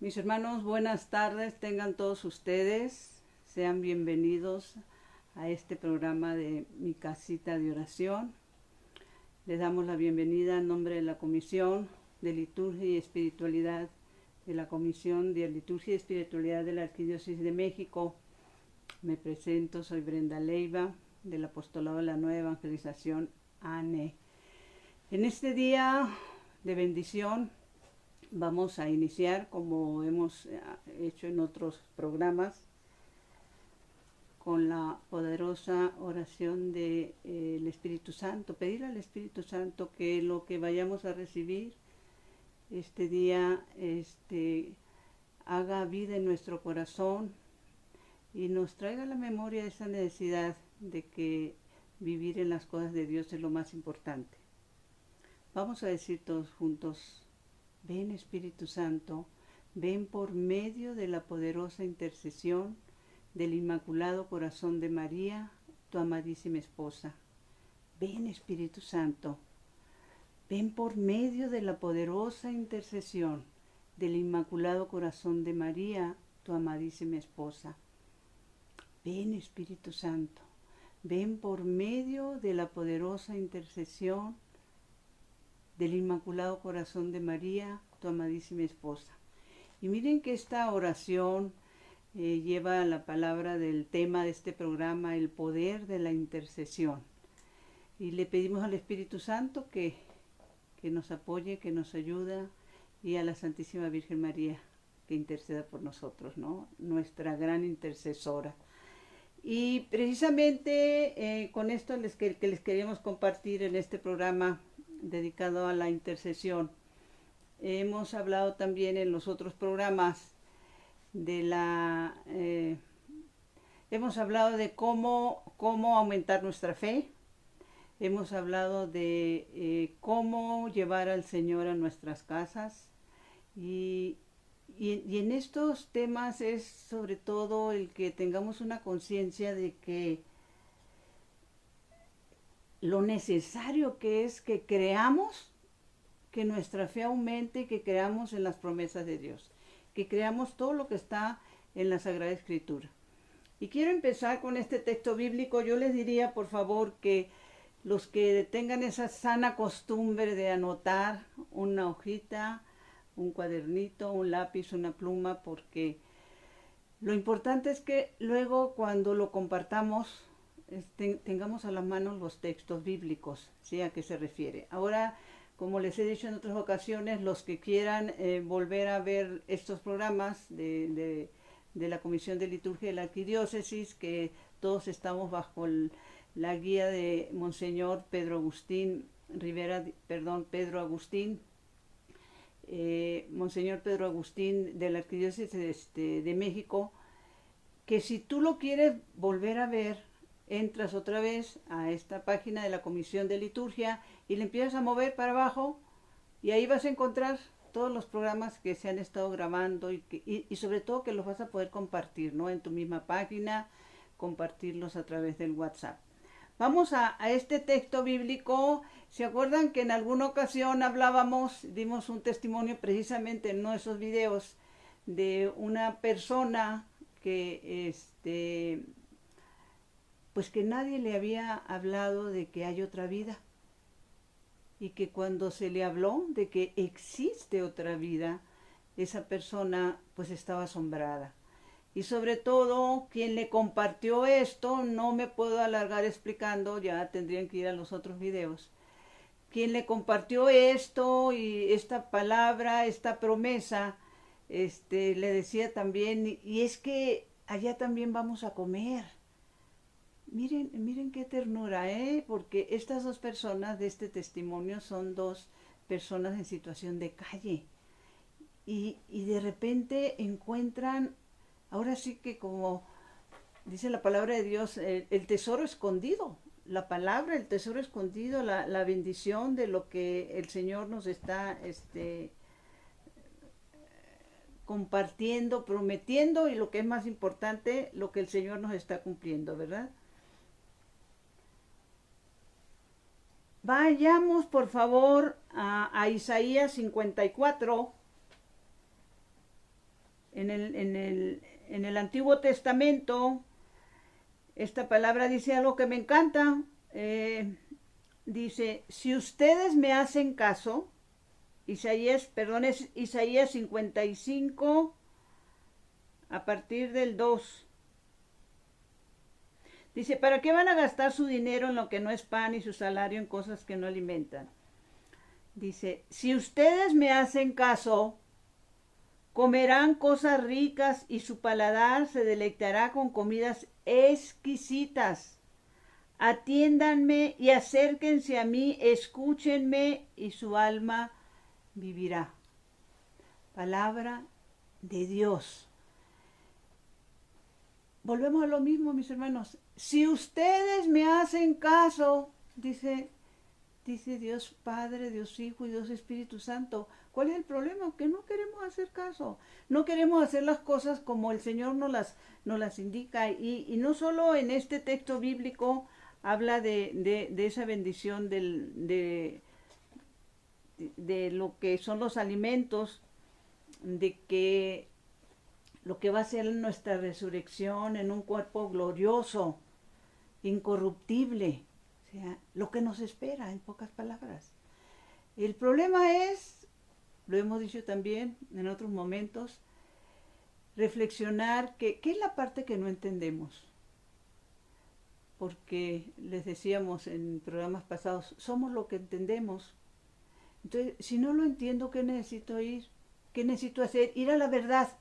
Mis hermanos, buenas tardes, tengan todos ustedes, sean bienvenidos a este programa de Mi Casita de Oración. Les damos la bienvenida en nombre de la Comisión de Liturgia y Espiritualidad, de la Comisión de Liturgia y Espiritualidad de la Arquidiócesis de México. Me presento, soy Brenda Leiva, del Apostolado de la Nueva Evangelización, ANE. En este día de bendición vamos a iniciar, como hemos hecho en otros programas, con la poderosa oración del Espíritu Santo. Pedir al Espíritu Santo que lo que vayamos a recibir este día haga vida en nuestro corazón y nos traiga a la memoria esa necesidad de que vivir en las cosas de Dios es lo más importante. Vamos a decir todos juntos: ven Espíritu Santo, ven por medio de la poderosa intercesión del Inmaculado Corazón de María, tu amadísima esposa. Ven Espíritu Santo, ven por medio de la poderosa intercesión del Inmaculado Corazón de María, tu amadísima esposa. Ven Espíritu Santo, ven por medio de la poderosa intercesión del Inmaculado Corazón de María, tu amadísima esposa. Y miren que esta oración lleva la palabra del tema de este programa, el poder de la intercesión. Y le pedimos al Espíritu Santo que nos apoye, que nos ayude, y a la Santísima Virgen María que interceda por nosotros, ¿no? Nuestra gran intercesora. Y precisamente con esto que les queríamos compartir en este programa dedicado a la intercesión. Hemos hablado también en los otros programas hemos hablado de cómo aumentar nuestra fe. Hemos hablado de cómo llevar al Señor a nuestras casas. Y en estos temas es sobre todo el que tengamos una conciencia de que lo necesario que es que creamos, que nuestra fe aumente y que creamos en las promesas de Dios, que creamos todo lo que está en la Sagrada Escritura. Y quiero empezar con este texto bíblico. Yo les diría, por favor, que los que tengan esa sana costumbre de anotar una hojita, un cuadernito, un lápiz, una pluma, porque lo importante es que luego cuando lo compartamos tengamos a la mano los textos bíblicos, ¿sí? ¿A qué se refiere? Ahora, como les he dicho en otras ocasiones, los que quieran volver a ver estos programas de la Comisión de Liturgia de la Arquidiócesis, que todos estamos bajo la guía de Monseñor Pedro Agustín Monseñor Pedro Agustín de la Arquidiócesis de México, que si tú lo quieres volver a ver, entras otra vez a esta página de la Comisión de Liturgia y le empiezas a mover para abajo y ahí vas a encontrar todos los programas que se han estado grabando y sobre todo que los vas a poder compartir, ¿no? En tu misma página, compartirlos a través del WhatsApp. Vamos a este texto bíblico. ¿Se acuerdan que en alguna ocasión dimos un testimonio precisamente en uno de esos videos de una persona que pues que nadie le había hablado de que hay otra vida, y que cuando se le habló de que existe otra vida, esa persona pues estaba asombrada? Y sobre todo, quien le compartió esto, no me puedo alargar explicando, ya tendrían que ir a los otros videos. Quien le compartió esto y esta palabra, esta promesa, le decía también, y es que allá también vamos a comer. Miren qué ternura, porque estas dos personas de este testimonio son dos personas en situación de calle. Y de repente encuentran, ahora sí que como dice la palabra de Dios, el tesoro escondido. La palabra, el tesoro escondido, la bendición de lo que el Señor nos está compartiendo, prometiendo, y lo que es más importante, lo que el Señor nos está cumpliendo, ¿verdad? Vayamos por favor a Isaías 54. en el Antiguo Testamento, esta palabra dice algo que me encanta. Dice, si ustedes me hacen caso, es Isaías 55, a partir del 2. Dice, ¿para qué van a gastar su dinero en lo que no es pan y su salario en cosas que no alimentan? Dice, si ustedes me hacen caso, comerán cosas ricas y su paladar se deleitará con comidas exquisitas. Atiéndanme y acérquense a mí, escúchenme y su alma vivirá. Palabra de Dios. Volvemos a lo mismo, mis hermanos. Si ustedes me hacen caso, dice Dios Padre, Dios Hijo y Dios Espíritu Santo. ¿Cuál es el problema? Que no queremos hacer caso. No queremos hacer las cosas como el Señor nos las indica. Y no solo en este texto bíblico habla de esa bendición de lo que son los alimentos, de que lo que va a ser nuestra resurrección en un cuerpo glorioso, incorruptible, o sea, lo que nos espera, en pocas palabras. El problema es, lo hemos dicho también en otros momentos, reflexionar qué es la parte que no entendemos. Porque les decíamos en programas pasados, somos lo que entendemos. Entonces, si no lo entiendo, ¿qué necesito ir? ¿Qué necesito hacer? Ir a la verdad.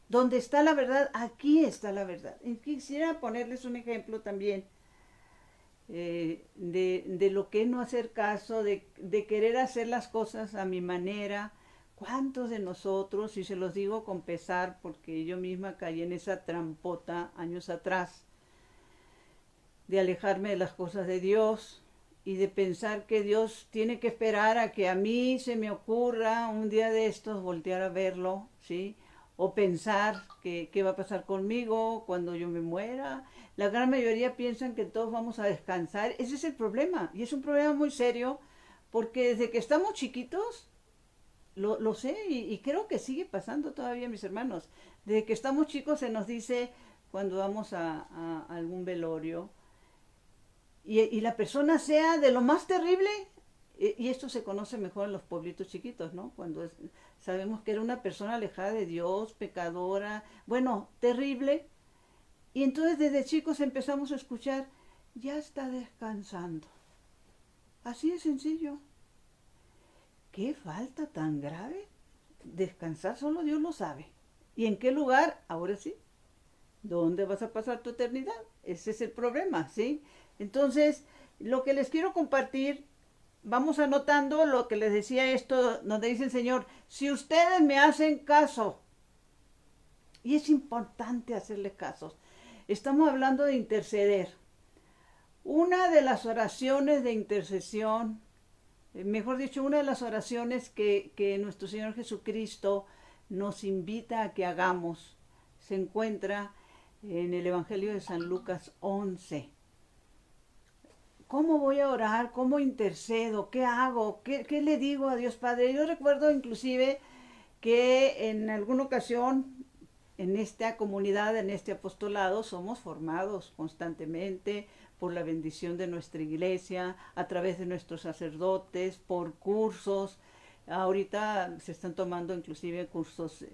Donde está la verdad, aquí está la verdad. Y quisiera ponerles un ejemplo también de lo que es no hacer caso, de querer hacer las cosas a mi manera. ¿Cuántos de nosotros, y se los digo con pesar, porque yo misma caí en esa trampota años atrás, de alejarme de las cosas de Dios y de pensar que Dios tiene que esperar a que a mí se me ocurra un día de estos voltear a verlo, ¿sí? O pensar que qué va a pasar conmigo cuando yo me muera. La gran mayoría piensan que todos vamos a descansar. Ese es el problema, y es un problema muy serio, porque desde que estamos chiquitos, lo sé, y creo que sigue pasando todavía, mis hermanos. Desde que estamos chicos se nos dice, cuando vamos a algún velorio, y la persona sea de lo más terrible, y esto se conoce mejor en los pueblitos chiquitos, ¿no? Cuando sabemos que era una persona alejada de Dios, pecadora, bueno, terrible. Y entonces desde chicos empezamos a escuchar, ya está descansando. Así de sencillo. ¿Qué falta tan grave? Descansar solo Dios lo sabe. ¿Y en qué lugar? Ahora sí. ¿Dónde vas a pasar tu eternidad? Ese es el problema, ¿sí? Entonces, lo que les quiero compartir, vamos anotando lo que les decía esto, donde dice el Señor, si ustedes me hacen caso, y es importante hacerle caso, estamos hablando de interceder. Una de las oraciones de intercesión, mejor dicho, una de las oraciones que nuestro Señor Jesucristo nos invita a que hagamos, se encuentra en el Evangelio de San Lucas 11. ¿Cómo voy a orar? ¿Cómo intercedo? ¿Qué hago? ¿Qué le digo a Dios Padre? Yo recuerdo inclusive que en alguna ocasión en esta comunidad, en este apostolado, somos formados constantemente por la bendición de nuestra iglesia, a través de nuestros sacerdotes, por cursos. Ahorita se están tomando inclusive cursos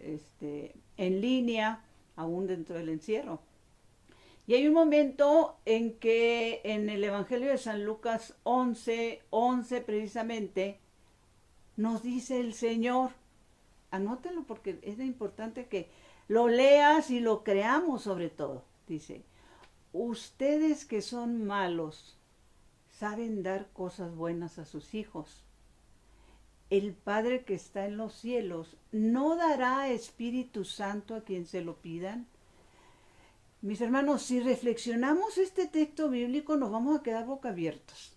en línea, aún dentro del encierro. Y hay un momento en que en el Evangelio de San Lucas 11 precisamente, nos dice el Señor, anótenlo porque es importante que lo leas y lo creamos sobre todo. Dice, ustedes que son malos, saben dar cosas buenas a sus hijos. El Padre que está en los cielos, ¿no dará Espíritu Santo a quien se lo pidan? Mis hermanos, si reflexionamos este texto bíblico, nos vamos a quedar boca abiertos.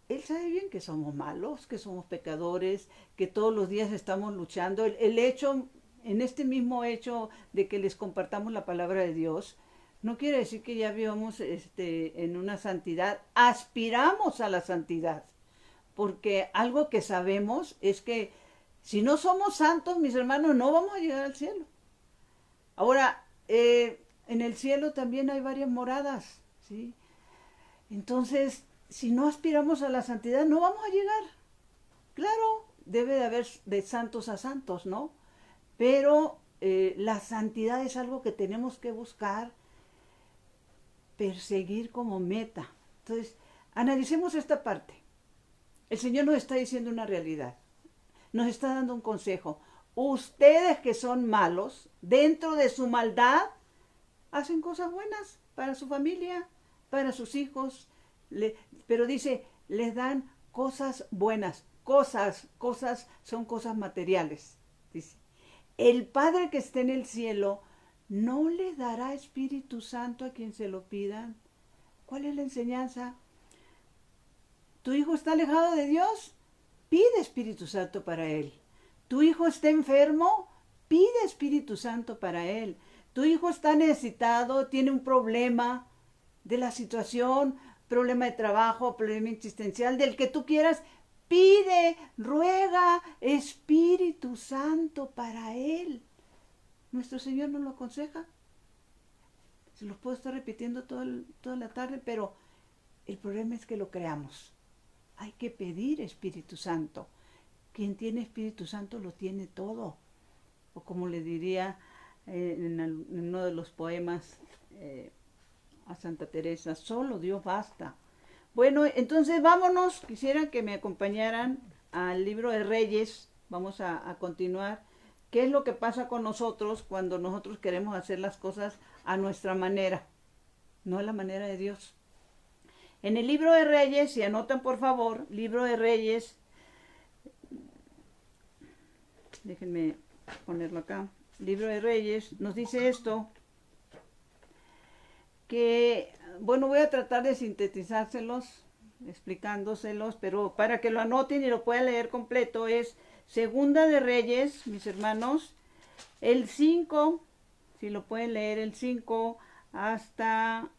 Él sabe bien que somos malos, que somos pecadores, que todos los días estamos luchando. El hecho, en este mismo hecho de que les compartamos la palabra de Dios, no quiere decir que ya vivamos en una santidad. Aspiramos a la santidad, porque algo que sabemos es que Si no somos santos, mis hermanos, no vamos a llegar al cielo. Ahora, en el cielo también hay varias moradas, ¿sí? Entonces, si no aspiramos a la santidad, no vamos a llegar. Claro, debe de haber de santos a santos, ¿no? Pero la santidad es algo que tenemos que buscar, perseguir como meta. Entonces, analicemos esta parte. El Señor nos está diciendo una realidad. Nos está dando un consejo. Ustedes que son malos, dentro de su maldad, hacen cosas buenas para su familia, para sus hijos. Pero dice, les dan cosas buenas. Cosas son cosas materiales. Dice, el Padre que está en el cielo no le dará Espíritu Santo a quien se lo pidan. ¿Cuál es la enseñanza? ¿Tu hijo está alejado de Dios? Pide Espíritu Santo para él. ¿Tu hijo está enfermo? Pide Espíritu Santo para él. ¿Tu hijo está necesitado? ¿Tiene un problema de la situación? ¿Problema de trabajo? ¿Problema existencial? Del que tú quieras. Pide, ruega Espíritu Santo para él. Nuestro Señor nos lo aconseja. Se los puedo estar repitiendo toda la tarde, pero el problema es que lo creamos. Hay que pedir Espíritu Santo. Quien tiene Espíritu Santo lo tiene todo. O como le diría en uno de los poemas a Santa Teresa, solo Dios basta. Bueno, entonces vámonos. Quisiera que me acompañaran al libro de Reyes. Vamos a continuar. ¿Qué es lo que pasa con nosotros cuando nosotros queremos hacer las cosas a nuestra manera? No a la manera de Dios. En el libro de Reyes, si anotan por favor, libro de Reyes, déjenme ponerlo acá, libro de Reyes, nos dice esto, que, bueno, voy a tratar de sintetizárselos, explicándoselos, pero para que lo anoten y lo puedan leer completo, es Segunda de Reyes, mis hermanos, el 5, si lo pueden leer, el 5 hasta,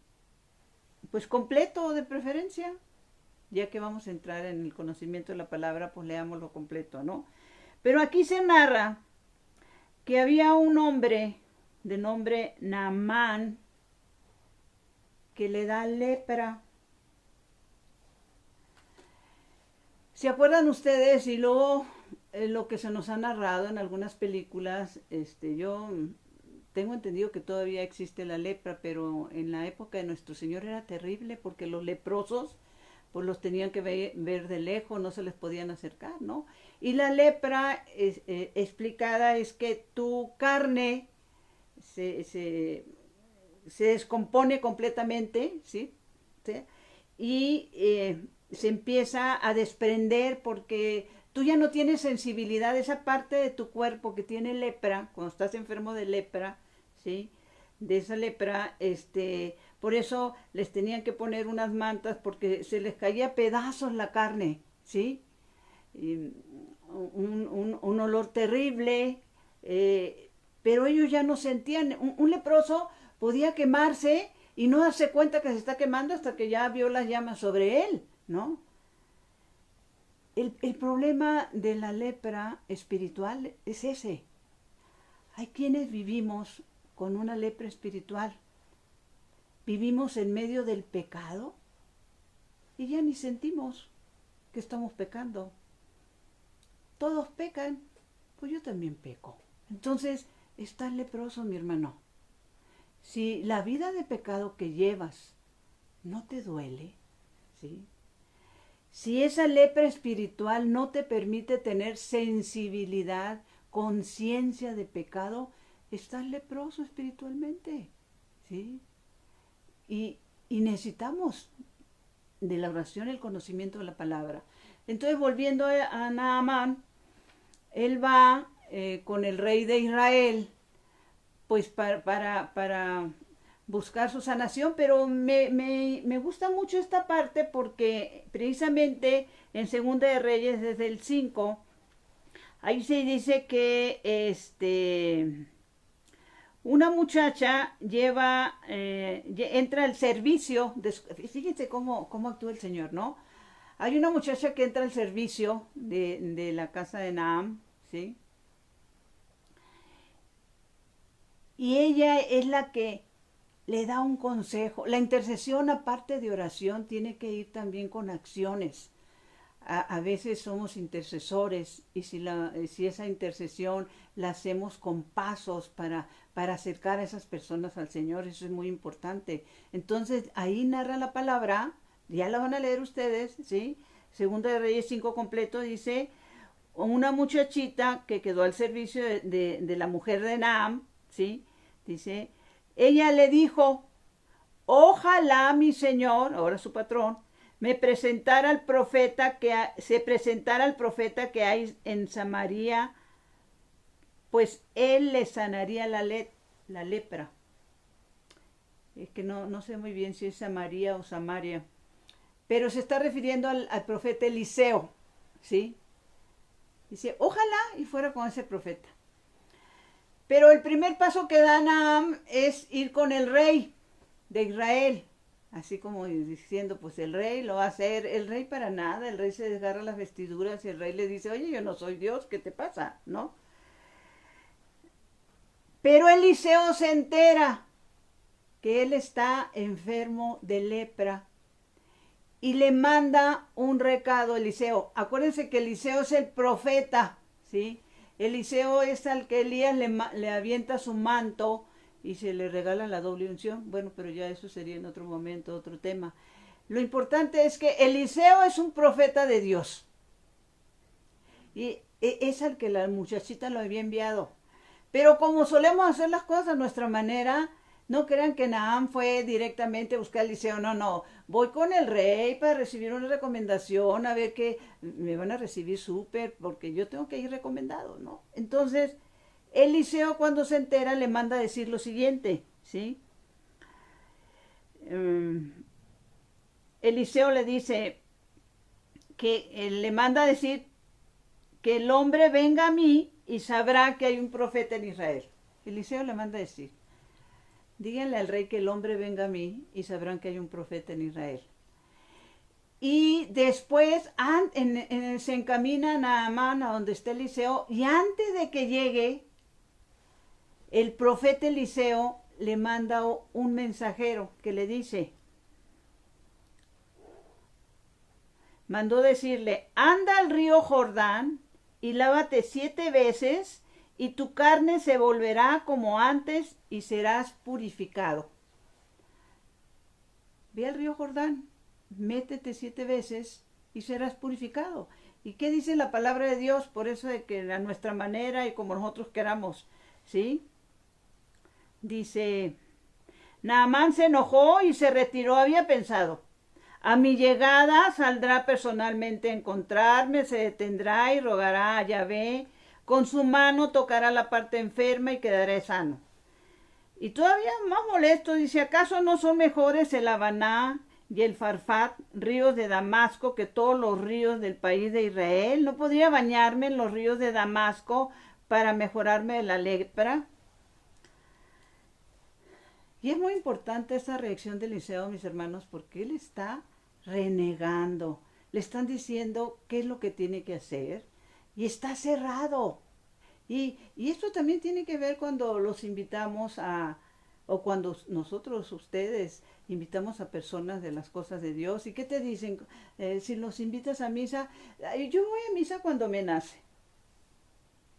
pues completo de preferencia, ya que vamos a entrar en el conocimiento de la palabra, pues leámoslo completo, ¿no? Pero aquí se narra que había un hombre de nombre Naamán que le da lepra. ¿Se acuerdan ustedes? Y luego lo que se nos ha narrado en algunas películas, yo tengo entendido que todavía existe la lepra, pero en la época de nuestro Señor era terrible porque los leprosos pues los tenían que ver de lejos, no se les podían acercar, ¿no? Y la lepra explicada es que tu carne se descompone completamente, ¿sí? ¿Sí? Y se empieza a desprender porque tú ya no tienes sensibilidad, esa parte de tu cuerpo que tiene lepra, cuando estás enfermo de lepra, ¿sí? De esa lepra, por eso les tenían que poner unas mantas porque se les caía pedazos la carne, ¿sí? Un olor terrible, pero ellos ya no sentían, un leproso podía quemarse y no darse cuenta que se está quemando hasta que ya vio las llamas sobre él, ¿no? El problema de la lepra espiritual es ese. Hay quienes vivimos con una lepra espiritual. Vivimos en medio del pecado y ya ni sentimos que estamos pecando. Todos pecan, pues yo también peco. Entonces, estás leproso, mi hermano. Si la vida de pecado que llevas no te duele, ¿sí? Si esa lepra espiritual no te permite tener sensibilidad, conciencia de pecado, estás leproso espiritualmente, ¿sí? Y necesitamos de la oración el conocimiento de la palabra. Entonces, volviendo a Naamán, él va con el rey de Israel, pues para buscar su sanación, pero me gusta mucho esta parte porque precisamente en Segunda de Reyes, desde el 5, ahí se dice que una muchacha entra al servicio, fíjense cómo actúa el Señor, ¿no? Hay una muchacha que entra al servicio de la casa de Naam, ¿sí? Y ella es la que le da un consejo. La intercesión, aparte de oración, tiene que ir también con acciones. A veces somos intercesores y si esa intercesión la hacemos con pasos para acercar a esas personas al Señor, eso es muy importante. Entonces ahí narra la palabra, ya la van a leer ustedes, ¿sí? Segunda de Reyes 5 completo dice, una muchachita que quedó al servicio de la mujer de Naam, ¿sí? Dice, ella le dijo, ojalá mi señor, ahora su patrón, me presentara al profeta se presentara al profeta que hay en Samaria, pues él le sanaría la lepra. Es que no sé muy bien si es Samaria o Samaria, pero se está refiriendo al profeta Eliseo, ¿sí? Dice, ojalá y fuera con ese profeta. Pero el primer paso que da Naam es ir con el rey de Israel. Así como diciendo, pues el rey lo va a hacer. El rey para nada, el rey se desgarra las vestiduras y el rey le dice, oye, yo no soy Dios, ¿qué te pasa? ¿No? Pero Eliseo se entera que él está enfermo de lepra y le manda un recado a Eliseo. Acuérdense que Eliseo es el profeta, ¿sí? Eliseo es al que Elías le avienta su manto y se le regala la doble unción. Bueno, pero ya eso sería en otro momento, otro tema. Lo importante es que Eliseo es un profeta de Dios. Y es al que la muchachita lo había enviado. Pero como solemos hacer las cosas a nuestra manera, no crean que Naam fue directamente a buscar a Eliseo. No. Voy con el rey para recibir una recomendación, a ver que me van a recibir súper, porque yo tengo que ir recomendado, ¿no? Entonces, Eliseo cuando se entera le manda a decir lo siguiente, ¿sí? Eliseo le dice que le manda a decir que el hombre venga a mí y sabrá que hay un profeta en Israel. Eliseo le manda a decir, díganle al rey que el hombre venga a mí y sabrán que hay un profeta en Israel. Y después se encamina Naamán a donde está Eliseo y antes de que llegue, el profeta Eliseo le manda un mensajero que le dice, mandó decirle, anda al río Jordán y lávate 7 veces y tu carne se volverá como antes y serás purificado. Ve al río Jordán, métete 7 veces y serás purificado. ¿Y qué dice la palabra de Dios? Por eso de que a nuestra manera y como nosotros queramos, ¿sí? Dice, Naamán se enojó y se retiró, había pensado, a mi llegada saldrá personalmente a encontrarme, se detendrá y rogará a Yahvé, con su mano tocará la parte enferma y quedaré sano. Y todavía más molesto, dice, ¿acaso no son mejores el Habaná y el Farfat, ríos de Damasco, que todos los ríos del país de Israel? ¿No podría bañarme en los ríos de Damasco para mejorarme de la lepra? Y es muy importante esa reacción de Eliseo, mis hermanos, porque él está renegando. Le están diciendo qué es lo que tiene que hacer y está cerrado. Y esto también tiene que ver cuando los invitamos o cuando nosotros, ustedes, invitamos a personas de las cosas de Dios. ¿Y qué te dicen? Si los invitas a misa, yo voy a misa cuando me nace.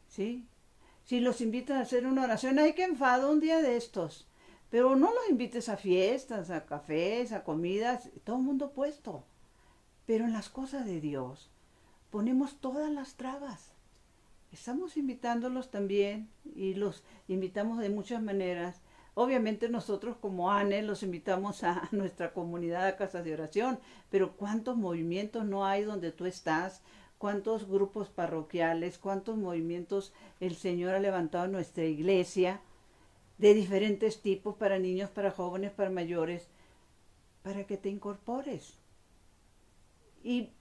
¿Sí? Si los invitas a hacer una oración, hay que enfado un día de estos. Pero no los invites a fiestas, a cafés, a comidas, todo el mundo puesto. Pero en las cosas de Dios ponemos todas las trabas. Estamos invitándolos también y los invitamos de muchas maneras. Obviamente nosotros como ANE los invitamos a nuestra comunidad, a casas de oración, pero ¿cuántos movimientos no hay donde tú estás? ¿Cuántos grupos parroquiales? ¿Cuántos movimientos el Señor ha levantado en nuestra iglesia? De diferentes tipos, para niños, para jóvenes, para mayores, para que te incorpores. Y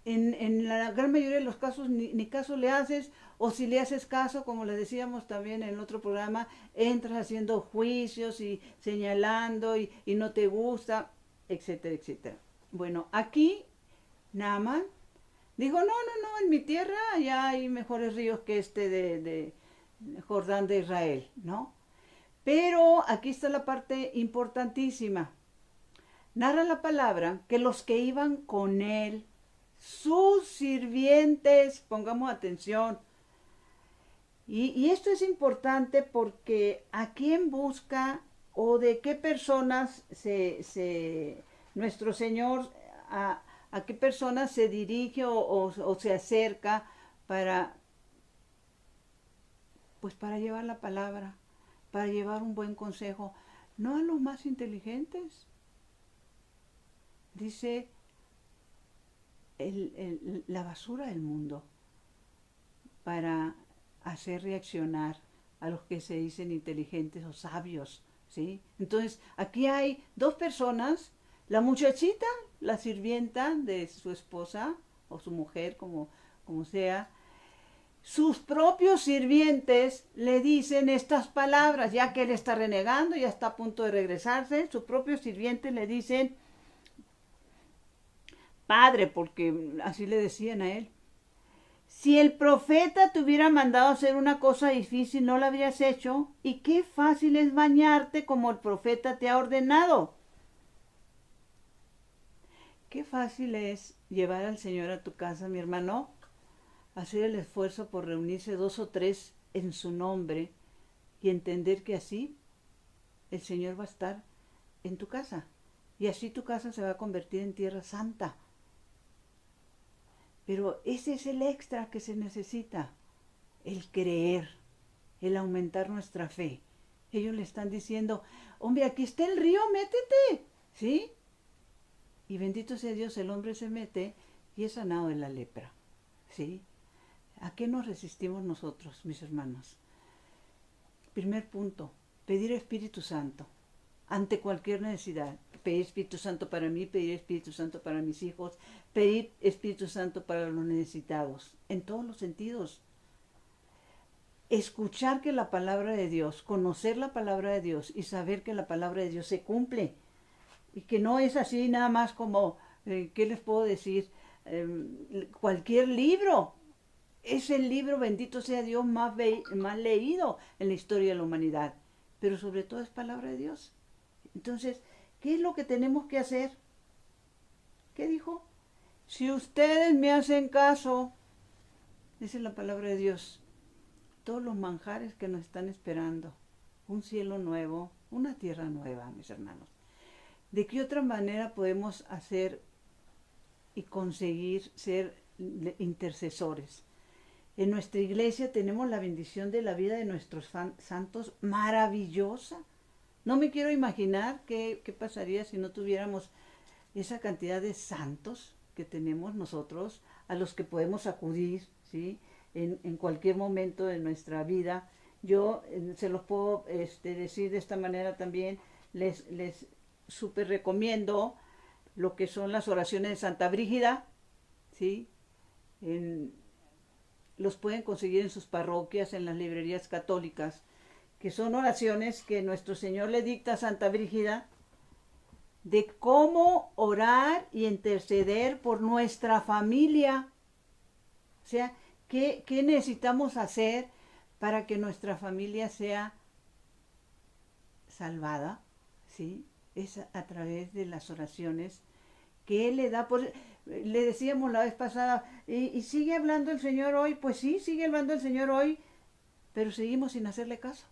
en la gran mayoría de los casos ni caso le haces, o si le haces caso, como les decíamos también en el otro programa, entras haciendo juicios y señalando y no te gusta, etcétera, etcétera. Bueno, aquí Naamán Dijo, no, no, no, en mi tierra ya hay mejores ríos que este de Jordán de Israel, ¿no? Pero aquí está la parte importantísima. Narra la palabra que los que iban con él, sus sirvientes, pongamos atención, y esto es importante porque a quién busca o de qué personas nuestro Señor, a qué personas se dirige o se acerca para, pues para llevar la palabra, para llevar un buen consejo, no a los más inteligentes. Dice la basura del mundo para hacer reaccionar a los que se dicen inteligentes o sabios, ¿sí? Entonces, aquí hay dos personas, la muchachita, la sirvienta de su esposa o su mujer, como sea, sus propios sirvientes le dicen estas palabras, ya que él está renegando, ya está a punto de regresarse, sus propios sirvientes le dicen, Padre, porque así le decían a él, si el profeta te hubiera mandado a hacer una cosa difícil, no la habrías hecho. Y qué fácil es bañarte como el profeta te ha ordenado. Qué fácil es llevar al Señor a tu casa, mi hermano. Hacer el esfuerzo por reunirse 2 o 3 en su nombre y entender que así el Señor va a estar en tu casa. Y así tu casa se va a convertir en tierra santa. Pero ese es el extra que se necesita, el creer, el aumentar nuestra fe. Ellos le están diciendo, hombre, aquí está el río, métete, ¿sí? Y bendito sea Dios, el hombre se mete y es sanado de la lepra, ¿sí? ¿A qué nos resistimos nosotros, mis hermanos? Primer punto, pedir Espíritu Santo ante cualquier necesidad. Pedir Espíritu Santo para mí, pedir Espíritu Santo para mis hijos, pedir Espíritu Santo para los necesitados, en todos los sentidos. Escuchar que la palabra de Dios, conocer la palabra de Dios y saber que la palabra de Dios se cumple. Y que no es así nada más como, ¿qué les puedo decir? Cualquier libro. Es el libro, bendito sea Dios, más leído en la historia de la humanidad. Pero sobre todo es palabra de Dios. Entonces, ¿qué es lo que tenemos que hacer? ¿Qué dijo? Si ustedes me hacen caso, dice la palabra de Dios, todos los manjares que nos están esperando, un cielo nuevo, una tierra nueva, mis hermanos. ¿De qué otra manera podemos hacer y conseguir ser intercesores? En nuestra iglesia tenemos la bendición de la vida de nuestros santos maravillosa. No me quiero imaginar qué pasaría si no tuviéramos esa cantidad de santos que tenemos nosotros, a los que podemos acudir, ¿sí? En cualquier momento de nuestra vida. Yo se los puedo decir de esta manera también, les súper recomiendo lo que son las oraciones de Santa Brígida, ¿sí? Los pueden conseguir en sus parroquias, en las librerías católicas, que son oraciones que nuestro Señor le dicta a Santa Brígida de cómo orar y interceder por nuestra familia. O sea, ¿qué necesitamos hacer para que nuestra familia sea salvada? ¿Sí? Es a través de las oraciones que Él le da. Le decíamos la vez pasada, ¿y sigue hablando el Señor hoy? Pues sí, sigue hablando el Señor hoy, pero seguimos sin hacerle caso.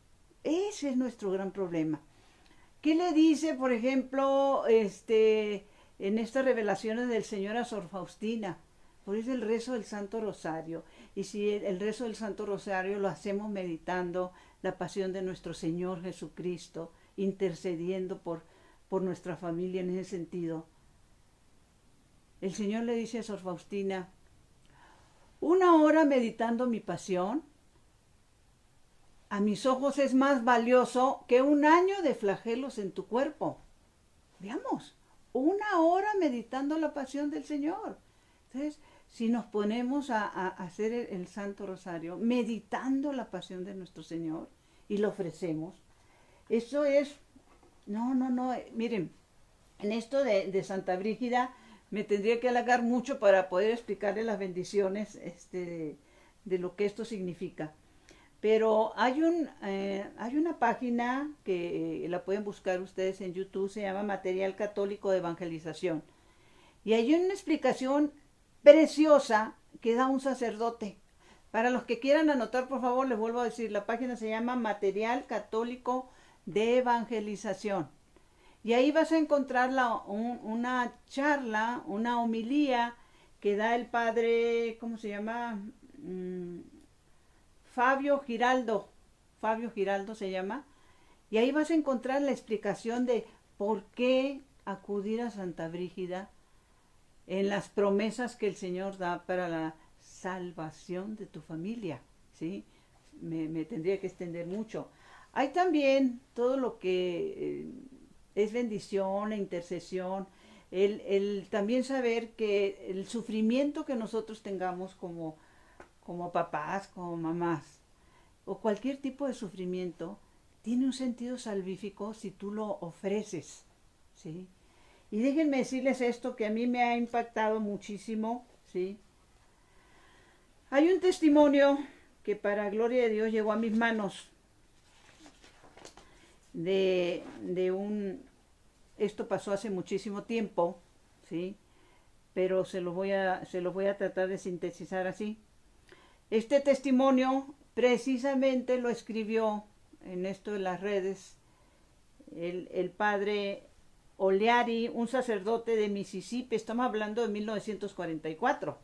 Ese es nuestro gran problema. ¿Qué le dice, por ejemplo, en estas revelaciones del Señor a Sor Faustina? Pues es el rezo del Santo Rosario. Y si el rezo del Santo Rosario lo hacemos meditando la pasión de nuestro Señor Jesucristo, intercediendo por nuestra familia en ese sentido. El Señor le dice a Sor Faustina, 1 hora meditando mi pasión, a mis ojos es más valioso que 1 año de flagelos en tu cuerpo. Veamos, 1 hora meditando la pasión del Señor. Entonces, si nos ponemos a hacer el Santo Rosario, meditando la pasión de nuestro Señor, y lo ofrecemos, eso es, no, miren, en esto de Santa Brígida, me tendría que alargar mucho para poder explicarle las bendiciones de lo que esto significa. Pero hay una página que la pueden buscar ustedes en YouTube, se llama Material Católico de Evangelización. Y hay una explicación preciosa que da un sacerdote. Para los que quieran anotar, por favor, les vuelvo a decir, la página se llama Material Católico de Evangelización. Y ahí vas a encontrar una charla, una homilía que da el padre, ¿cómo se llama? Fabio Giraldo se llama. Y ahí vas a encontrar la explicación de por qué acudir a Santa Brígida en las promesas que el Señor da para la salvación de tu familia, ¿sí? Me tendría que extender mucho. Hay también todo lo que es bendición e intercesión, el también saber que el sufrimiento que nosotros tengamos como papás, como mamás, o cualquier tipo de sufrimiento, tiene un sentido salvífico si tú lo ofreces, ¿sí? Y déjenme decirles esto que a mí me ha impactado muchísimo, ¿sí? Hay un testimonio que para gloria de Dios llegó a mis manos esto pasó hace muchísimo tiempo, ¿sí? Pero se lo voy a tratar de sintetizar así. Este testimonio precisamente lo escribió en esto de las redes el padre Oleari, un sacerdote de Mississippi. Estamos hablando de 1944.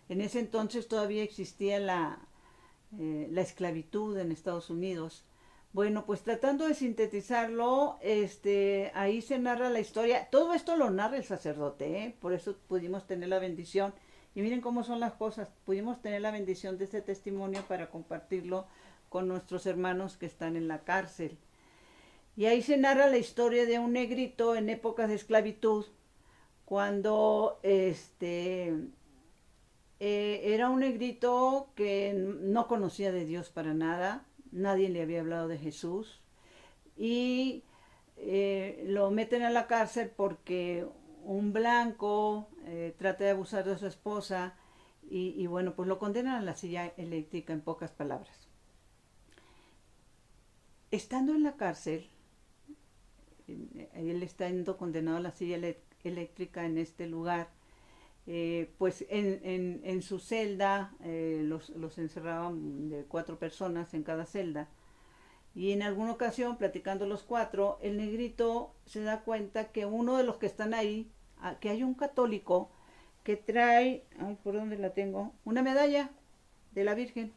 En ese entonces todavía existía la esclavitud en Estados Unidos. Bueno, pues tratando de sintetizarlo, ahí se narra la historia. Todo esto lo narra el sacerdote, ¿eh? Por eso pudimos tener la bendición. Y miren cómo son las cosas. Pudimos tener la bendición de este testimonio para compartirlo con nuestros hermanos que están en la cárcel. Y ahí se narra la historia de un negrito en épocas de esclavitud, cuando era un negrito que no conocía de Dios para nada, nadie le había hablado de Jesús, y lo meten a la cárcel porque un blanco trata de abusar de su esposa, y bueno, pues lo condenan a la silla eléctrica, en pocas palabras. Estando en la cárcel, él está condenado a la silla eléctrica en este lugar. Pues en su celda los encerraban de 4 personas en cada celda, y en alguna ocasión, platicando los 4, el negrito se da cuenta que uno de los que están ahí, que hay un católico que trae, ¿por dónde la tengo? Una medalla de la Virgen,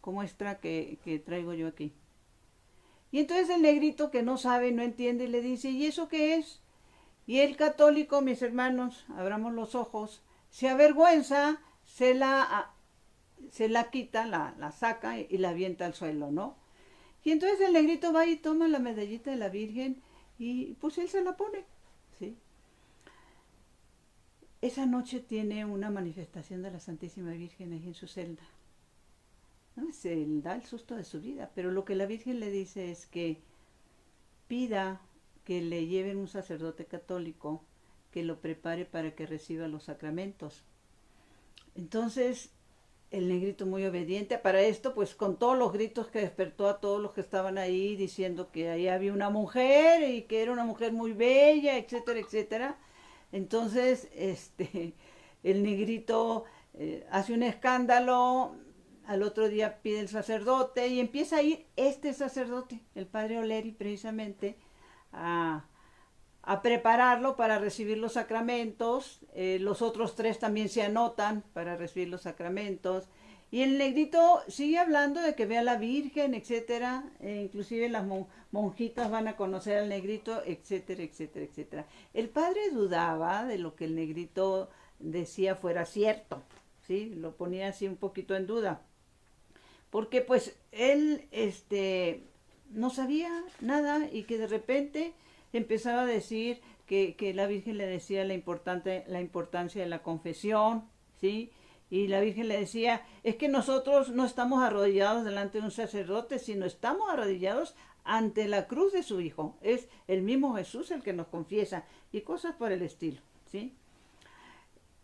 como esta que traigo yo aquí. Y entonces el negrito, que no sabe, no entiende, le dice, ¿y eso qué es? Y el católico, mis hermanos, abramos los ojos, se avergüenza, se la quita, la saca y la avienta al suelo, ¿no? Y entonces el negrito va y toma la medallita de la Virgen y pues él se la pone, ¿sí? Esa noche tiene una manifestación de la Santísima Virgen ahí en su celda. ¿No? Se da el susto de su vida, pero lo que la Virgen le dice es que pida que le lleven un sacerdote católico que lo prepare para que reciba los sacramentos. Entonces el negrito, muy obediente para esto, pues con todos los gritos que despertó a todos los que estaban ahí, diciendo que ahí había una mujer y que era una mujer muy bella, etcétera, etcétera. Entonces el negrito hace un escándalo. Al otro día pide el sacerdote y empieza a ir este sacerdote, el padre Oleri, precisamente a prepararlo para recibir los sacramentos. Los otros 3 también se anotan para recibir los sacramentos. Y el negrito sigue hablando de que ve a la Virgen, etcétera. Inclusive las monjitas van a conocer al negrito, etcétera, etcétera, etcétera. El padre dudaba de lo que el negrito decía fuera cierto, ¿sí? Lo ponía así un poquito en duda. Porque pues él no sabía nada, y que de repente empezaba a decir que la Virgen le decía la importancia de la confesión, ¿sí? Y la Virgen le decía, es que nosotros no estamos arrodillados delante de un sacerdote, sino estamos arrodillados ante la cruz de su Hijo. Es el mismo Jesús el que nos confiesa y cosas por el estilo, ¿sí?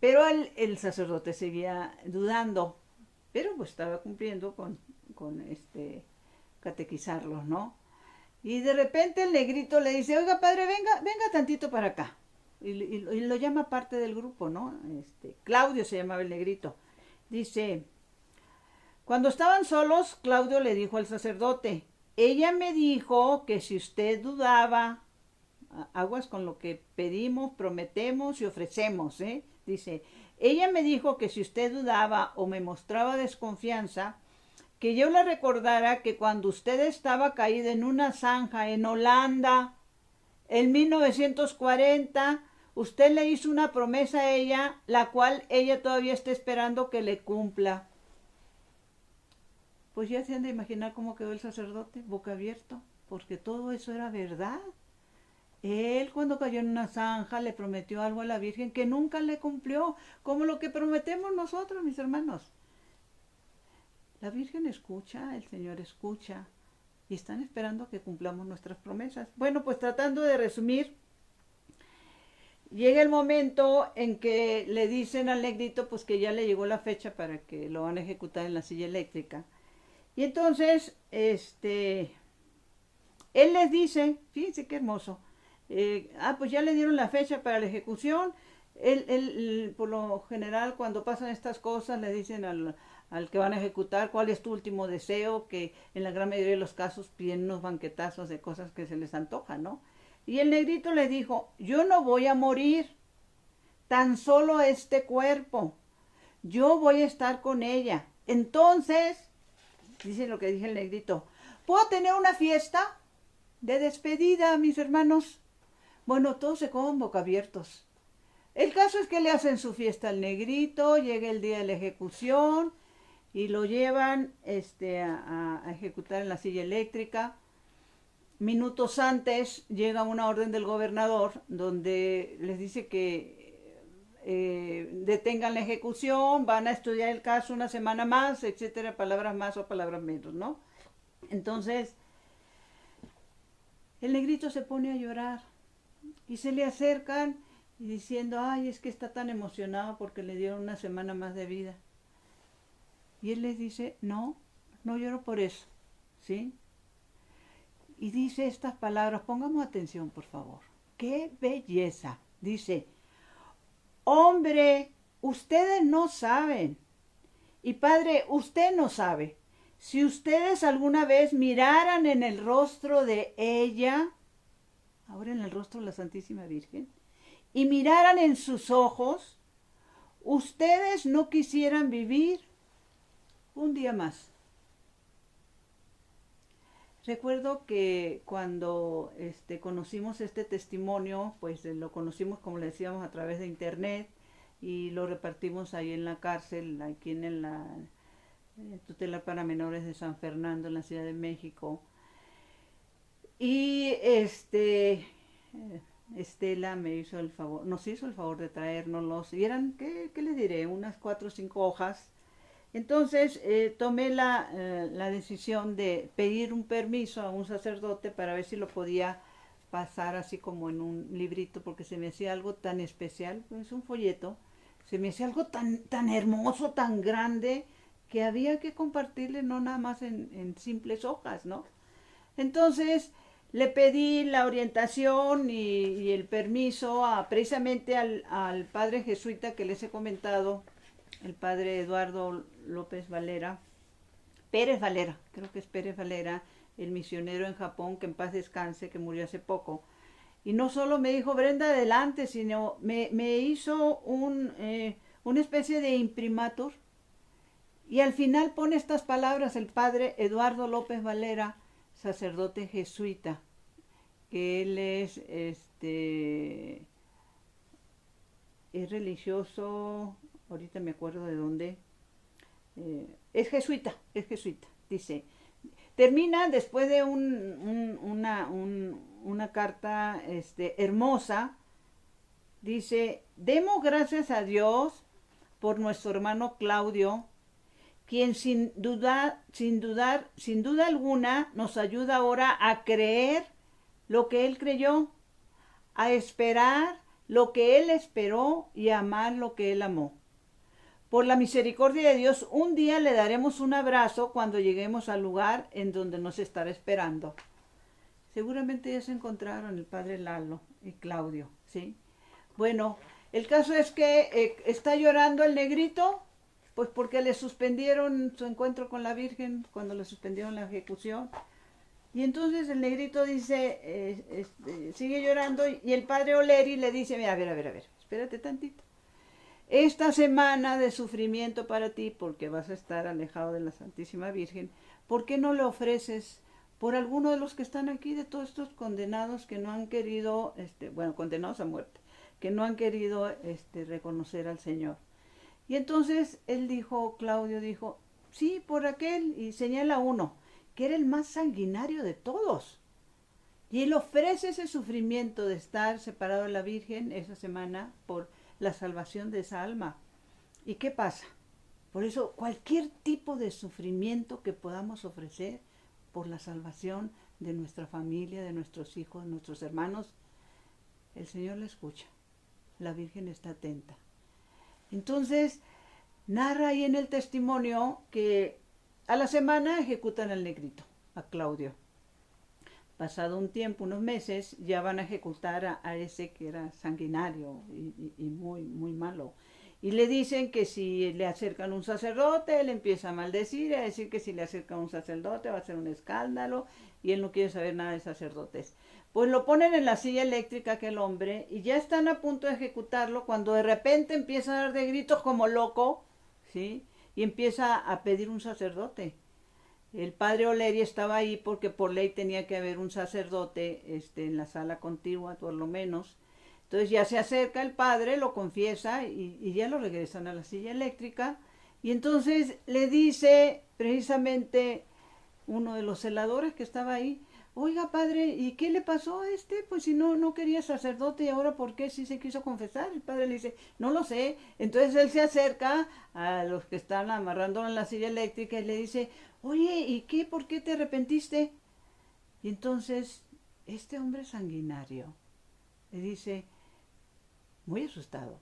Pero el sacerdote seguía dudando, pero pues estaba cumpliendo con catequizarlos, ¿no? Y de repente el negrito le dice, oiga padre, venga tantito para acá. Y lo llama parte del grupo, ¿no? Claudio se llamaba el negrito. Dice, cuando estaban solos, Claudio le dijo al sacerdote, ella me dijo que si usted dudaba, aguas con lo que pedimos, prometemos y ofrecemos, ¿eh? Dice, ella me dijo que si usted dudaba o me mostraba desconfianza, que yo le recordara que cuando usted estaba caída en una zanja en Holanda, en 1940, usted le hizo una promesa a ella, la cual ella todavía está esperando que le cumpla. Pues ya se han de imaginar cómo quedó el sacerdote, boca abierto, porque todo eso era verdad. Él cuando cayó en una zanja le prometió algo a la Virgen que nunca le cumplió, como lo que prometemos nosotros, mis hermanos. La Virgen escucha, el Señor escucha, y están esperando que cumplamos nuestras promesas. Bueno, pues tratando de resumir, llega el momento en que le dicen al negrito pues que ya le llegó la fecha para que lo van a ejecutar en la silla eléctrica. Y entonces, él les dice, fíjense qué hermoso, pues ya le dieron la fecha para la ejecución. Él, por lo general, cuando pasan estas cosas, le dicen al que van a ejecutar cuál es tu último deseo, que en la gran mayoría de los casos piden unos banquetazos de cosas que se les antoja, ¿no? Y el negrito le dijo, yo no voy a morir, tan solo este cuerpo, yo voy a estar con ella. Entonces, dice lo que dije el negrito, ¿puedo tener una fiesta de despedida, mis hermanos? Bueno, todos se quedan boca abiertos. El caso es que le hacen su fiesta al negrito, llega el día de la ejecución y lo llevan a ejecutar en la silla eléctrica. Minutos antes llega una orden del gobernador donde les dice que detengan la ejecución, van a estudiar el caso una semana más, etcétera, palabras más o palabras menos, ¿no? Entonces, el negrito se pone a llorar y se le acercan y diciendo, ay, es que está tan emocionado porque le dieron una semana más de vida. Y él les dice, no lloro por eso, ¿sí? Y dice estas palabras, pongamos atención, por favor. ¡Qué belleza! Dice, hombre, ustedes no saben. Y padre, usted no sabe. Si ustedes alguna vez miraran en el rostro de ella, ahora en el rostro de la Santísima Virgen, y miraran en sus ojos, ustedes no quisieran vivir un día más. Recuerdo que cuando conocimos este testimonio, pues lo conocimos, como le decíamos, a través de internet y lo repartimos ahí en la cárcel, aquí en la tutelar para menores de San Fernando, en la Ciudad de México. Y Estela nos hizo el favor de traérnoslos, y eran, ¿qué les diré? Unas 4 o 5 hojas. Entonces tomé la decisión de pedir un permiso a un sacerdote para ver si lo podía pasar así como en un librito, porque se me hacía algo tan especial, pues un folleto, se me hacía algo tan hermoso, tan grande, que había que compartirle, no nada más en simples hojas, ¿no? Entonces le pedí la orientación y el permiso precisamente al padre jesuita que les he comentado, el padre Eduardo López Valera, Pérez Valera, creo que es Pérez Valera, el misionero en Japón, que en paz descanse, que murió hace poco. Y no solo me dijo, Brenda, adelante, sino me hizo una especie de imprimatur. Y al final pone estas palabras el padre Eduardo López Valera, sacerdote jesuita, que él es religioso, ahorita me acuerdo de dónde, es jesuita, dice, termina después de una carta hermosa, dice, demos gracias a Dios por nuestro hermano Claudio, quien sin duda alguna nos ayuda ahora a creer lo que Él creyó, a esperar lo que Él esperó y a amar lo que Él amó. Por la misericordia de Dios, un día le daremos un abrazo cuando lleguemos al lugar en donde nos estará esperando. Seguramente ya se encontraron el padre Lalo y Claudio, ¿sí? Bueno, el caso es que está llorando el negrito, pues porque le suspendieron su encuentro con la Virgen, cuando le suspendieron la ejecución. Y entonces el negrito dice, sigue llorando, y el padre Oleri le dice, mira, a ver, espérate tantito. Esta semana de sufrimiento para ti, porque vas a estar alejado de la Santísima Virgen, ¿por qué no le ofreces por alguno de los que están aquí, de todos estos condenados que no han querido, condenados a muerte, que no han querido reconocer al Señor? Y entonces Claudio dijo, sí, por aquel, y señala uno, que era el más sanguinario de todos. Y él ofrece ese sufrimiento de estar separado de la Virgen esa semana por la salvación de esa alma. ¿Y qué pasa? Por eso cualquier tipo de sufrimiento que podamos ofrecer por la salvación de nuestra familia, de nuestros hijos, de nuestros hermanos, el Señor la escucha. La Virgen está atenta. Entonces, narra ahí en el testimonio que a la semana ejecutan al negrito, a Claudio. Pasado un tiempo, unos meses, ya van a ejecutar a ese que era sanguinario y muy, muy malo. Y le dicen que si le acercan un sacerdote, él empieza a maldecir, a decir que si le acercan un sacerdote va a ser un escándalo, y él no quiere saber nada de sacerdotes. Pues lo ponen en la silla eléctrica aquel hombre, y ya están a punto de ejecutarlo, cuando de repente empieza a dar de gritos como loco, ¿sí? Y empieza a pedir un sacerdote. El padre Oleri estaba ahí porque por ley tenía que haber un sacerdote en la sala contigua, por lo menos. Entonces ya se acerca el padre, lo confiesa y ya lo regresan a la silla eléctrica. Y entonces le dice precisamente uno de los celadores que estaba ahí, oiga padre, ¿y qué le pasó a este? Pues si no quería sacerdote, y ahora ¿por qué sí se quiso confesar? El padre le dice, no lo sé. Entonces él se acerca a los que están amarrándolo en la silla eléctrica y le dice, oye, ¿y qué? ¿Por qué te arrepentiste? Y entonces este hombre sanguinario le dice, muy asustado,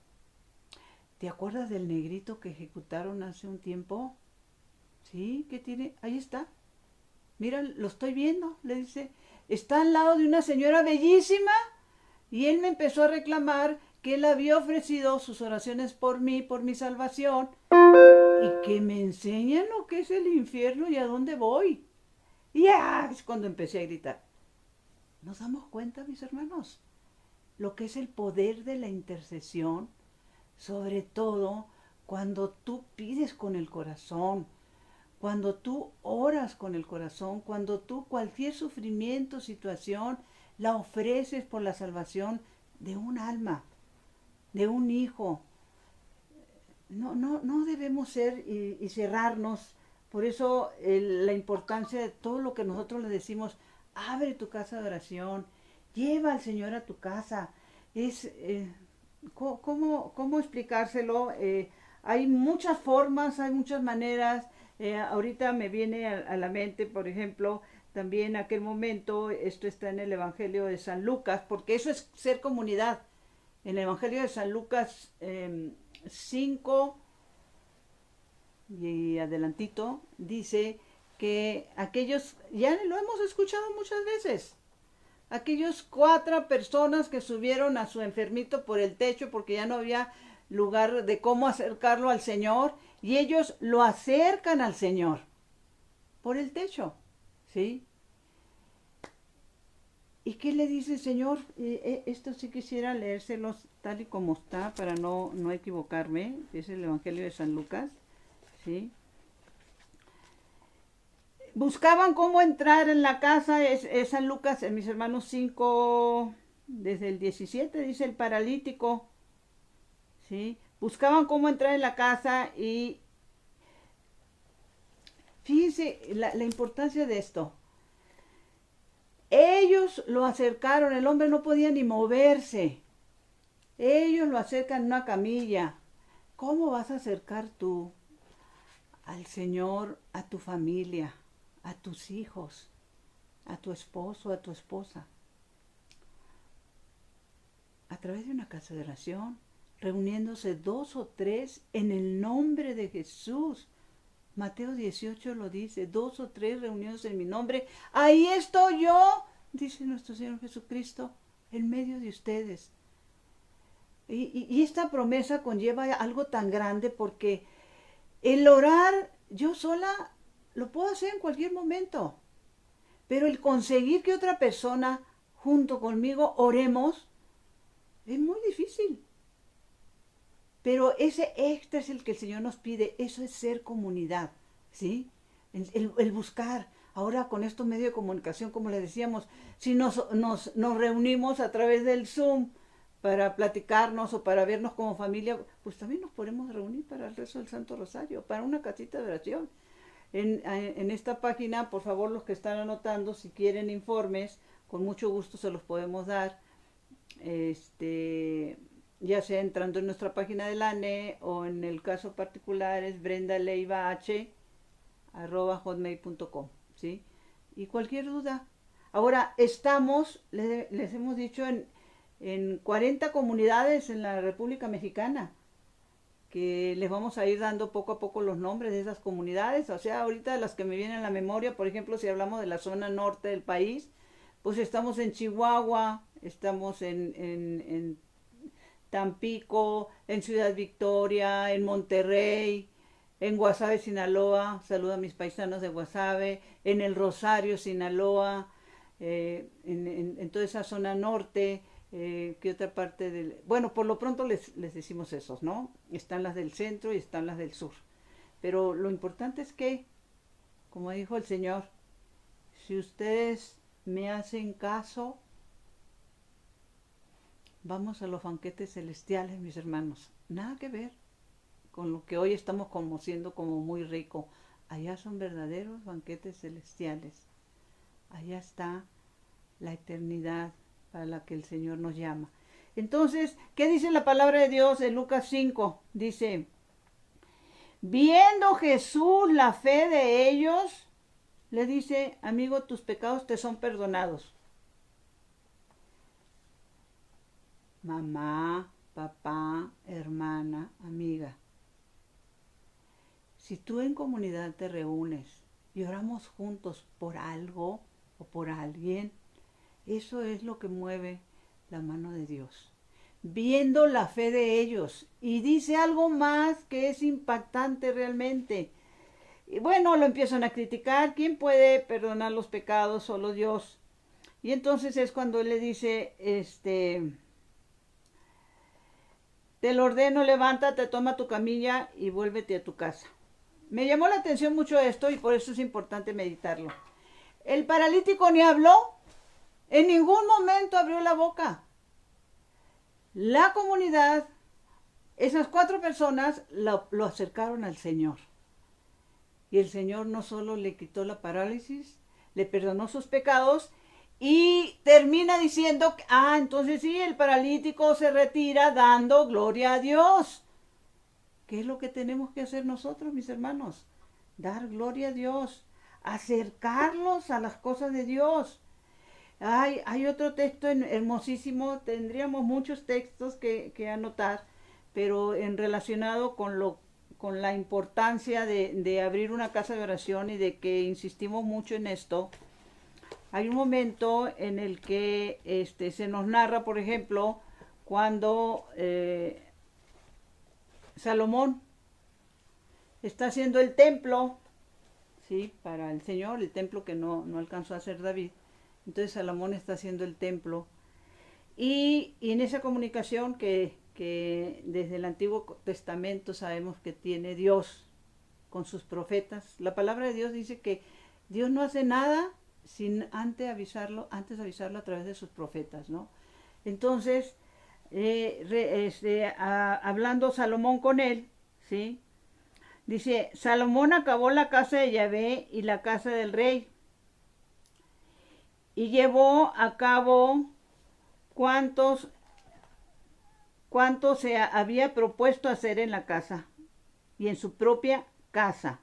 ¿te acuerdas del negrito que ejecutaron hace un tiempo? Sí, ¿qué tiene? Ahí está. Mira, lo estoy viendo, le dice. Está al lado de una señora bellísima. Y él me empezó a reclamar que él había ofrecido sus oraciones por mí, por mi salvación, y que me enseñan lo que es el infierno y a dónde voy. Y es cuando empecé a gritar. ¿Nos damos cuenta, mis hermanos? Lo que es el poder de la intercesión, sobre todo cuando tú pides con el corazón, cuando tú oras con el corazón, cuando tú cualquier sufrimiento, situación, la ofreces por la salvación de un alma, de un hijo. No debemos ser y cerrarnos. Por eso la importancia de todo lo que nosotros le decimos, abre tu casa de oración, lleva al Señor a tu casa. ¿Cómo explicárselo? Hay muchas formas, hay muchas maneras. Ahorita me viene a la mente, por ejemplo, también aquel momento, esto está en el Evangelio de San Lucas, porque eso es ser comunidad. En el Evangelio de San Lucas 5 y adelantito, dice que aquellos, ya lo hemos escuchado muchas veces, aquellos 4 personas que subieron a su enfermito por el techo porque ya no había lugar de cómo acercarlo al Señor, y ellos lo acercan al Señor por el techo, ¿sí? ¿Y qué le dice el Señor? Esto sí quisiera leérselos tal y como está para no equivocarme. Es el Evangelio de San Lucas, ¿sí? Buscaban cómo entrar en la casa, es San Lucas, en mis hermanos 5, desde el 17, dice el paralítico, ¿sí? Buscaban cómo entrar en la casa y fíjense la importancia de esto. Ellos lo acercaron, el hombre no podía ni moverse. Ellos lo acercan en una camilla. ¿Cómo vas a acercar tú al Señor a tu familia, a tus hijos, a tu esposo, a tu esposa, a través de una casa de oración, reuniéndose 2 o 3 en el nombre de Jesús. Mateo 18 lo dice, 2 o 3 reunidos en mi nombre, ahí estoy yo, dice nuestro Señor Jesucristo, en medio de ustedes. Y esta promesa conlleva algo tan grande porque el orar yo sola lo puedo hacer en cualquier momento, pero el conseguir que otra persona junto conmigo oremos es muy difícil. Pero ese extra es el que el Señor nos pide, eso es ser comunidad, ¿sí? El buscar. Ahora con estos medios de comunicación, como le decíamos, si nos reunimos a través del Zoom para platicarnos o para vernos como familia, pues también nos podemos reunir para el rezo del Santo Rosario, para una casita de oración. En esta página, por favor, los que están anotando, si quieren informes, con mucho gusto se los podemos dar. Ya sea entrando en nuestra página del ANE o en el caso particular es brendaleivah@hotmail.com, ¿sí? Y cualquier duda. Ahora estamos, les hemos dicho, en 40 comunidades en la República Mexicana, que les vamos a ir dando poco a poco los nombres de esas comunidades. O sea, ahorita las que me vienen a la memoria, por ejemplo, si hablamos de la zona norte del país, pues estamos en Chihuahua, estamos en Tampico, en Ciudad Victoria, en Monterrey, en Guasave, Sinaloa, saludo a mis paisanos de Guasave, en el Rosario, Sinaloa, en toda esa zona norte, ¿qué otra parte del...? Bueno, por lo pronto les decimos esos, ¿no? Están las del centro y están las del sur. Pero lo importante es que, como dijo el Señor, si ustedes me hacen caso, vamos a los banquetes celestiales, mis hermanos. Nada que ver con lo que hoy estamos conociendo como muy rico. Allá son verdaderos banquetes celestiales. Allá está la eternidad para la que el Señor nos llama. Entonces, ¿qué dice la palabra de Dios en Lucas 5? Dice, viendo Jesús la fe de ellos, le dice, amigo, tus pecados te son perdonados. Mamá, papá, hermana, amiga. Si tú en comunidad te reúnes y oramos juntos por algo o por alguien, eso es lo que mueve la mano de Dios. Viendo la fe de ellos. Y dice algo más que es impactante realmente. Y bueno, lo empiezan a criticar. ¿Quién puede perdonar los pecados? Solo Dios. Y entonces es cuando él le dice, te lo ordeno, levántate, toma tu camilla y vuélvete a tu casa. Me llamó la atención mucho esto y por eso es importante meditarlo. El paralítico ni habló, en ningún momento abrió la boca. La comunidad, esas 4 personas lo acercaron al Señor. Y el Señor no solo le quitó la parálisis, le perdonó sus pecados y termina diciendo, entonces sí, el paralítico se retira dando gloria a Dios. ¿Qué es lo que tenemos que hacer nosotros, mis hermanos? Dar gloria a Dios, acercarlos a las cosas de Dios. Hay otro texto hermosísimo, tendríamos muchos textos que anotar, pero relacionado con la importancia de abrir una casa de oración y de que insistimos mucho en esto. Hay un momento en el que se nos narra, por ejemplo, cuando Salomón está haciendo el templo, ¿sí? Para el Señor, el templo que no alcanzó a hacer David. Entonces Salomón está haciendo el templo. Y en esa comunicación que desde el Antiguo Testamento sabemos que tiene Dios con sus profetas, la palabra de Dios dice que Dios no hace nada sin antes avisarlo a través de sus profetas, ¿no? Entonces, hablando Salomón con él, ¿sí? Dice, Salomón acabó la casa de Yahvé y la casa del rey, y llevó a cabo cuanto se había propuesto hacer en la casa y en su propia casa.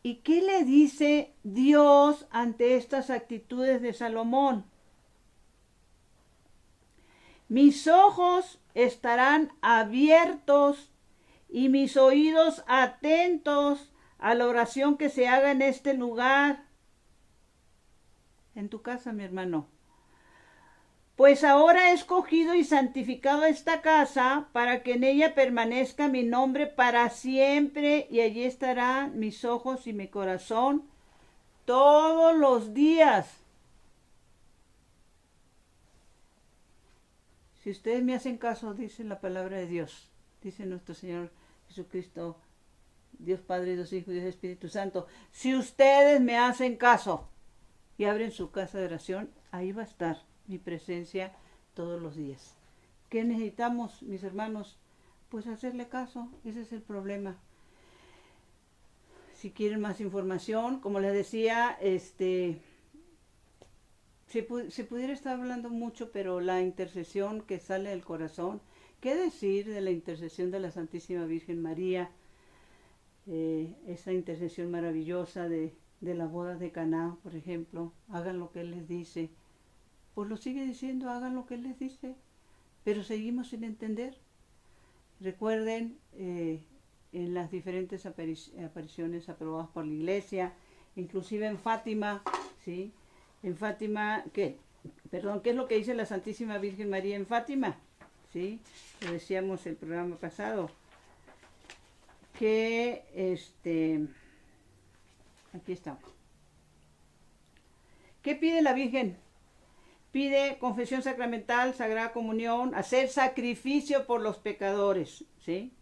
¿Y qué le dice Dios ante estas actitudes de Salomón? Mis ojos estarán abiertos y mis oídos atentos a la oración que se haga en este lugar. En tu casa, mi hermano. Pues ahora he escogido y santificado esta casa para que en ella permanezca mi nombre para siempre, y allí estarán mis ojos y mi corazón todos los días. Si ustedes me hacen caso, dice la palabra de Dios, dice nuestro Señor Jesucristo, Dios Padre, Dios Hijo y Dios Espíritu Santo, si ustedes me hacen caso y abren su casa de oración, ahí va a estar mi presencia todos los días. ¿Qué necesitamos, mis hermanos? Pues hacerle caso, ese es el problema. Si quieren más información, como les decía, se pudiera estar hablando mucho, pero la intercesión que sale del corazón, ¿qué decir de la intercesión de la Santísima Virgen María? Esa intercesión maravillosa de la boda de Caná, por ejemplo, hagan lo que Él les dice. Pues lo sigue diciendo, hagan lo que Él les dice, pero seguimos sin entender. Recuerden en las diferentes apariciones aprobadas por la Iglesia, inclusive en Fátima, ¿sí? En Fátima, ¿qué es lo que dice la Santísima Virgen María en Fátima? ¿Sí? Lo decíamos el programa pasado, que aquí estamos. ¿Qué pide la Virgen? Pide confesión sacramental, sagrada comunión, hacer sacrificio por los pecadores, ¿sí?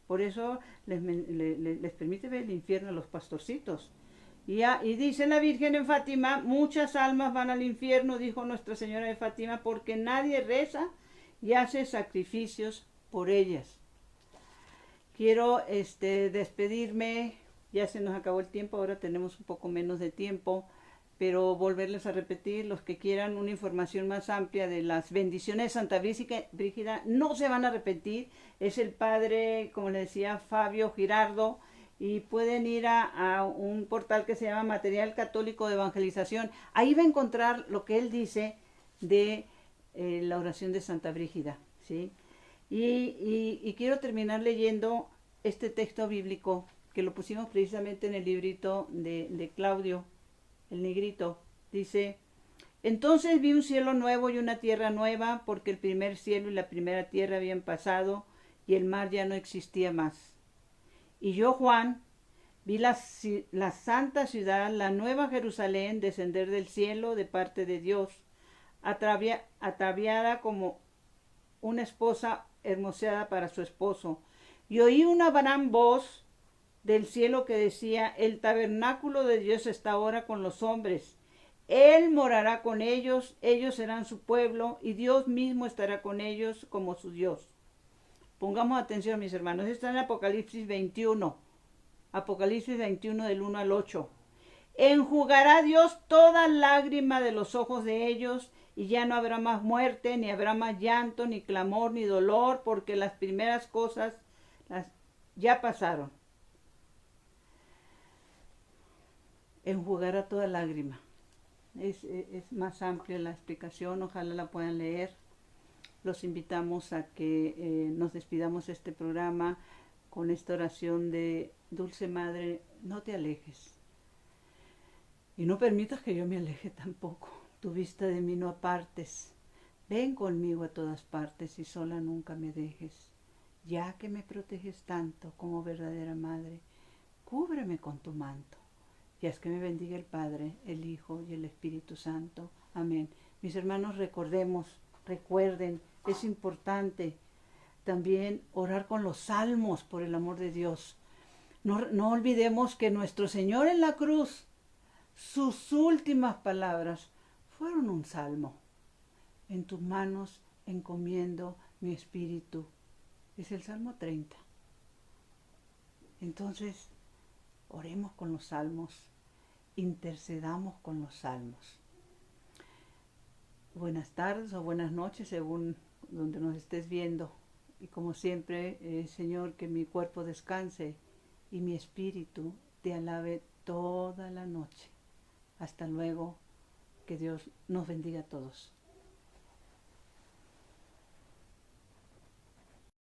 Por eso les permite ver el infierno a los pastorcitos. Y dice la Virgen en Fátima, muchas almas van al infierno, dijo Nuestra Señora de Fátima, porque nadie reza y hace sacrificios por ellas. Quiero despedirme, ya se nos acabó el tiempo, ahora tenemos un poco menos de tiempo, pero volverles a repetir, los que quieran una información más amplia de las bendiciones de Santa Brígida, no se van a arrepentir. Es el padre, como les decía, Fabio Girardo, y pueden ir a un portal que se llama Material Católico de Evangelización. Ahí va a encontrar lo que él dice de la oración de Santa Brígida, ¿sí? Y quiero terminar leyendo este texto bíblico que lo pusimos precisamente en el librito de Claudio, el negrito. Dice: entonces vi un cielo nuevo y una tierra nueva, porque el primer cielo y la primera tierra habían pasado y el mar ya no existía más. Y yo, Juan, vi la santa ciudad, la nueva Jerusalén, descender del cielo de parte de Dios, ataviada como una esposa hermoseada para su esposo. Y oí una gran voz del cielo que decía: el tabernáculo de Dios está ahora con los hombres. Él morará con ellos, ellos serán su pueblo, y Dios mismo estará con ellos como su Dios. Pongamos atención, mis hermanos, está en Apocalipsis 21. Apocalipsis 21 del 1 al 8. Enjugará Dios toda lágrima de los ojos de ellos, y ya no habrá más muerte, ni habrá más llanto, ni clamor, ni dolor, porque las primeras cosas ya pasaron. Enjugará toda lágrima. Es más amplia la explicación, ojalá la puedan leer. Los invitamos a que nos despidamos este programa con esta oración de: Dulce Madre, no te alejes. Y no permitas que yo me aleje tampoco. Tu vista de mí no apartes. Ven conmigo a todas partes y sola nunca me dejes. Ya que me proteges tanto como verdadera madre, cúbreme con tu manto. Y haz que me bendiga el Padre, el Hijo y el Espíritu Santo. Amén. Mis hermanos, recuerden, es importante también orar con los salmos, por el amor de Dios. No olvidemos que nuestro Señor en la cruz, sus últimas palabras fueron un salmo. En tus manos encomiendo mi espíritu. Es el Salmo 30. Entonces, oremos con los salmos, intercedamos con los salmos. Buenas tardes o buenas noches, según donde nos estés viendo. Y como siempre, Señor, que mi cuerpo descanse y mi espíritu te alabe toda la noche. Hasta luego. Que Dios nos bendiga a todos.